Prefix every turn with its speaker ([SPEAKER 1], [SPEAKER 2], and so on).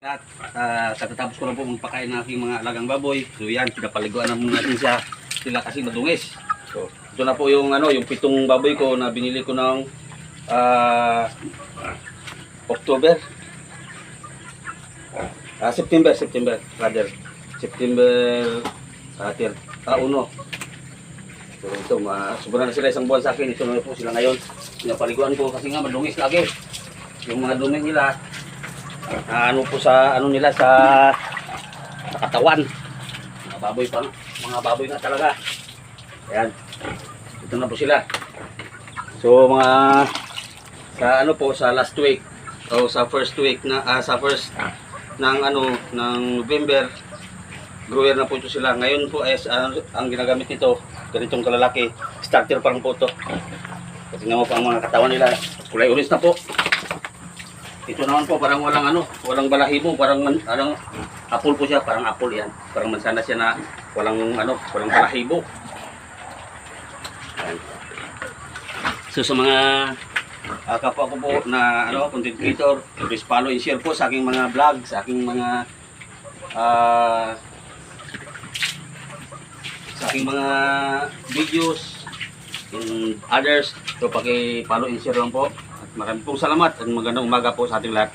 [SPEAKER 1] At katatapos ko lang po magpakain ng aking mga alagang baboy. So yan, pinapaliguan na muna natin sila kasi madungis. So ito na po yung yung 7 baboy ko na binili ko ng October. September rather. September 1. So ito, sobrang na sila isang buwan sa akin. Ito na po sila ngayon. Pinapaliguan ko kasi nga madungis lagi. Yung mga dumi nila nila sa katawan. Mga baboy na talaga. Ayan. Ito na po sila. So sa last week o sa first week sa first ng November, grower na po ito sila. Ngayon po ang ginagamit nito, ganitong kalalaki, starter parang po ito. Tingnan mo pa ang mga katawan nila, kulay orange na po. Ito naman po parang walang balahibo, parang apple po siya, parang apple yan. Parang mansanas siya na walang balahibo. Ayan. So sa mga kapwa ko po na content creator, please follow and share po sa aking mga vlog, sa aking mga videos and others. So paki-follow and share lang po. At maraming pong salamat at magandang umaga po sa ating lahat.